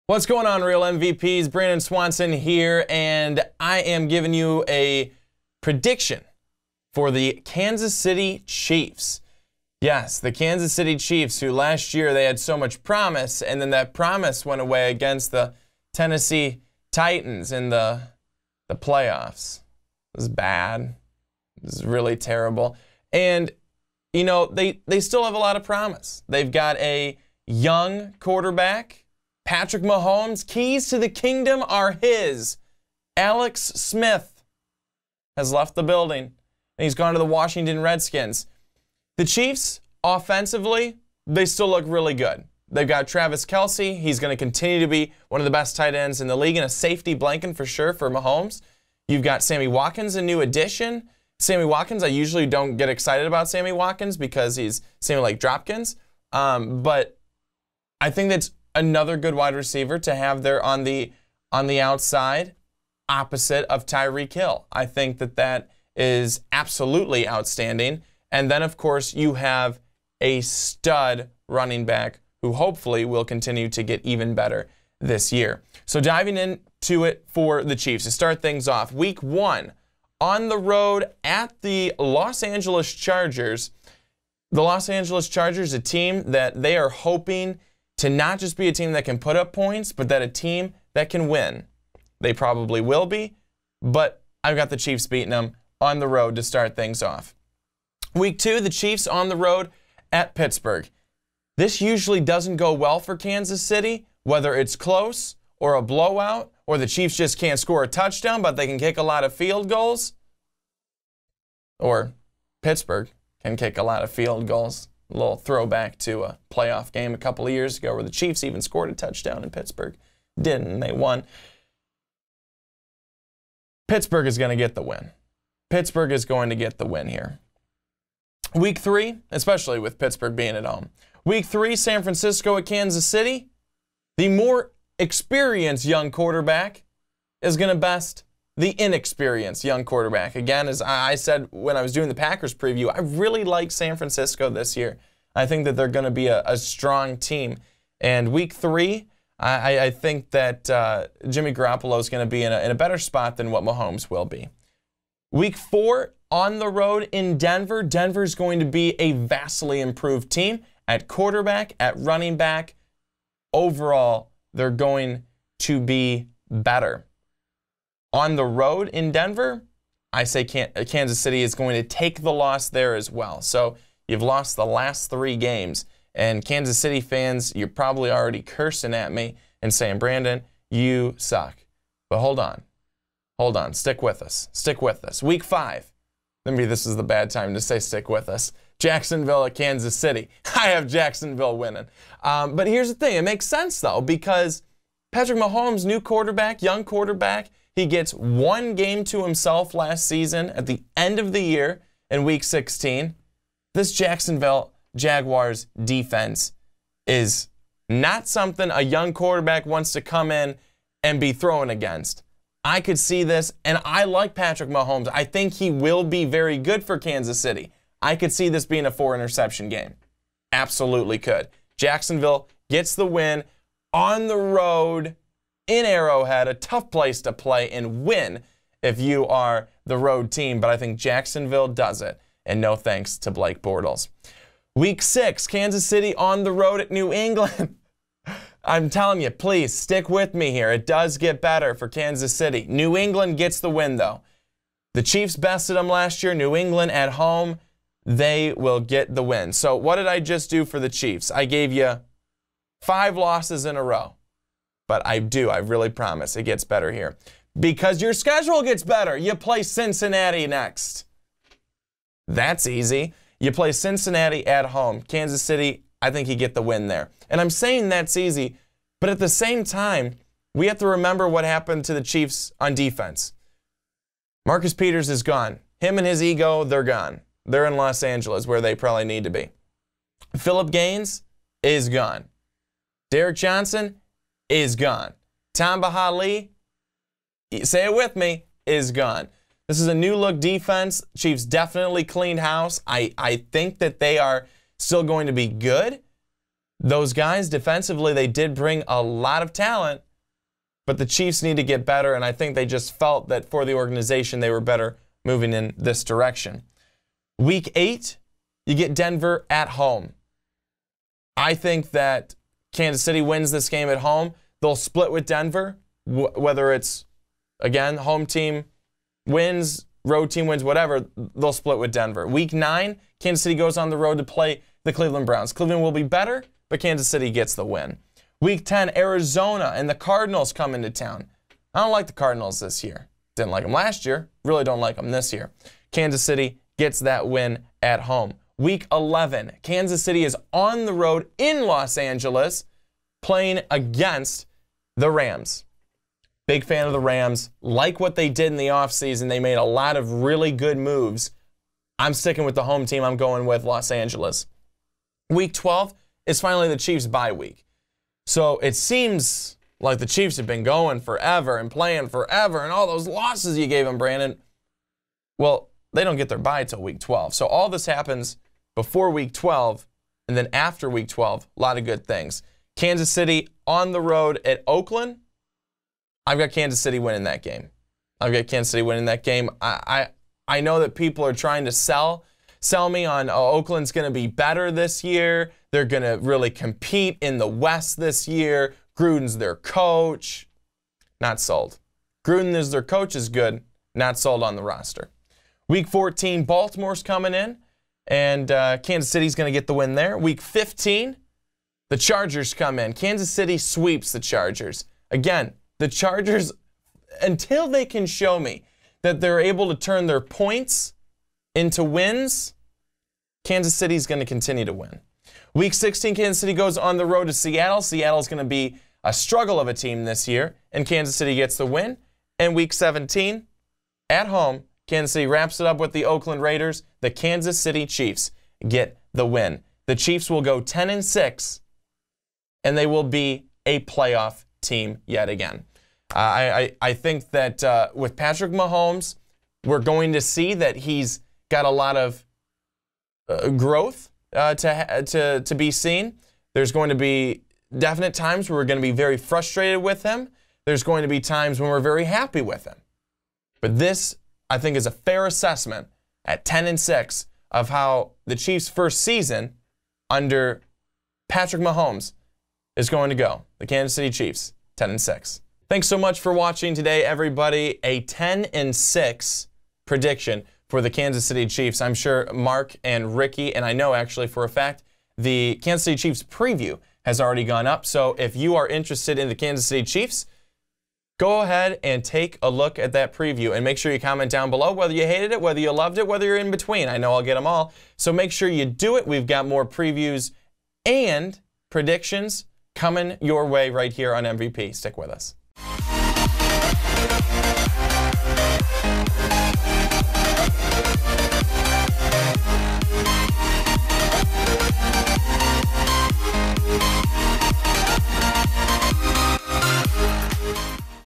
What's going on, Real MVPs? Brandon Swanson here, and I am giving you a prediction for the Kansas City Chiefs. Yes, the Kansas City Chiefs, who last year they had so much promise, and then that promise went away against the Tennessee Titans in the playoffs. It was bad. It was really terrible. And, you know, they still have a lot of promise. They've got a young quarterback, Patrick Mahomes. Keys to the kingdom are his. Alex Smith has left the building, and he's gone to the Washington Redskins. The Chiefs, offensively, they still look really good. They've got Travis Kelce. He's going to continue to be one of the best tight ends in the league and a safety blanket for sure for Mahomes. You've got Sammy Watkins, a new addition. Sammy Watkins, I usually don't get excited about Sammy Watkins because he's Sammy like Dropkins. But I think that's another good wide receiver to have there on the outside, opposite of Tyreek Hill. I think that is absolutely outstanding. And then, of course, you have a stud running back who hopefully will continue to get even better this year. So diving into it for the Chiefs, to start things off, week 1, on the road at the Los Angeles Chargers. The Los Angeles Chargers, a team that they are hoping to not just be a team that can put up points, but that a team that can win. They probably will be, but I've got the Chiefs beating them on the road to start things off. Week 2, the Chiefs on the road at Pittsburgh. This usually doesn't go well for Kansas City, whether it's close or a blowout, or the Chiefs just can't score a touchdown, but they can kick a lot of field goals. Or Pittsburgh can kick a lot of field goals. A little throwback to a playoff game a couple of years ago where the Chiefs even scored a touchdown and Pittsburgh didn't, and they won. Pittsburgh is going to get the win. Pittsburgh is going to get the win here. Week 3, especially with Pittsburgh being at home. Week 3, San Francisco at Kansas City. The more experienced young quarterback is going to best the inexperienced young quarterback. Again, as I said when I was doing the Packers preview, I really like San Francisco this year. I think that they're going to be a strong team. And week 3, I think that Jimmy Garoppolo is going to be in a better spot than what Mahomes will be. Week 4, on the road in Denver. Denver's going to be a vastly improved team at quarterback, at running back. Overall, they're going to be better. On the road in Denver, I say Kansas City is going to take the loss there as well. So you've lost the last 3 games. And Kansas City fans, you're probably already cursing at me and saying, Brandon, you suck. But hold on. Hold on. Stick with us. Stick with us. Week 5. Maybe this is the bad time to say stick with us. Jacksonville at Kansas City. I have Jacksonville winning. But here's the thing. It makes sense, though, because Patrick Mahomes, new quarterback, young quarterback, he gets 1 game to himself last season at the end of the year in Week 16. This Jacksonville Jaguars defense is not something a young quarterback wants to come in and be thrown against. I could see this, and I like Patrick Mahomes. I think he will be very good for Kansas City. I could see this being a 4-interception game. Absolutely could. Jacksonville gets the win on the road in Arrowhead, a tough place to play and win if you are the road team, but I think Jacksonville does it, and no thanks to Blake Bortles. Week 6, Kansas City on the road at New England. I'm telling you, please stick with me here. It does get better for Kansas City. New England gets the win, though. The Chiefs bested them last year. New England at home, they will get the win. So what did I just do for the Chiefs? I gave you 5 losses in a row. But I really promise it gets better here. Because your schedule gets better. You play Cincinnati next. That's easy. You play Cincinnati at home. Kansas City, I think you get the win there. And I'm saying that's easy, but at the same time, we have to remember what happened to the Chiefs on defense. Marcus Peters is gone. Him and his ego, they're gone. They're in Los Angeles, where they probably need to be. Phillip Gaines is gone. Derek Johnson is gone. Tamba Hali, say it with me, is gone. This is a new look defense. Chiefs definitely cleaned house. I think that they are still going to be good, Those guys defensively, they did bring a lot of talent, but the Chiefs need to get better, and I think they just felt that for the organization, they were better moving in this direction. Week 8, you get Denver at home. I think that Kansas City wins this game at home. They'll split with Denver, whether it's, again, home team wins, road team wins, whatever, they'll split with Denver. Week 9, Kansas City goes on the road to play the Cleveland Browns. Cleveland will be better, but Kansas City gets the win. Week 10, Arizona and the Cardinals come into town. I don't like the Cardinals this year. Didn't like them last year. Really don't like them this year. Kansas City gets that win at home. Week 11, Kansas City is on the road in Los Angeles playing against the Rams. Big fan of the Rams. Like what they did in the offseason. They made a lot of really good moves. I'm sticking with the home team. I'm going with Los Angeles. Week 12 is finally the Chiefs' bye week. So it seems like the Chiefs have been going forever and playing forever, and all those losses you gave them, Brandon, well, they don't get their bye till week 12. So all this happens before week 12, and then after week 12, a lot of good things. Kansas City on the road at Oakland. I've got Kansas City winning that game. I've got Kansas City winning that game. I know that people are trying to sell me on Oakland's going to be better this year. They're going to really compete in the West this year. Gruden's their coach. Not sold. Gruden is their coach is good. Not sold on the roster. Week 14, Baltimore's coming in, and Kansas City's going to get the win there. Week 15, the Chargers come in. Kansas City sweeps the Chargers. Again, the Chargers, until they can show me that they're able to turn their points into wins, Kansas City's going to continue to win. Week 16, Kansas City goes on the road to Seattle. Seattle's going to be a struggle of a team this year, and Kansas City gets the win. And Week 17, at home, Kansas City wraps it up with the Oakland Raiders. The Kansas City Chiefs get the win. The Chiefs will go 10-6, and they will be a playoff team yet again. I think that with Patrick Mahomes, we're going to see that he's got a lot of growth to be seen. There's going to be definite times where we're going to be very frustrated with him. There's going to be times when we're very happy with him. But this, I think, is a fair assessment at 10-6 of how the Chiefs' first season under Patrick Mahomes is going to go. The Kansas City Chiefs, 10-6. Thanks so much for watching today, everybody. A 10-6 prediction for the Kansas City Chiefs. I'm sure Mark and Ricky, and I know actually for a fact, the Kansas City Chiefs preview has already gone up. So if you are interested in the Kansas City Chiefs, go ahead and take a look at that preview and make sure you comment down below whether you hated it, whether you loved it, whether you're in between. I know I'll get them all. So make sure you do it. We've got more previews and predictions coming your way right here on MVP. Stick with us.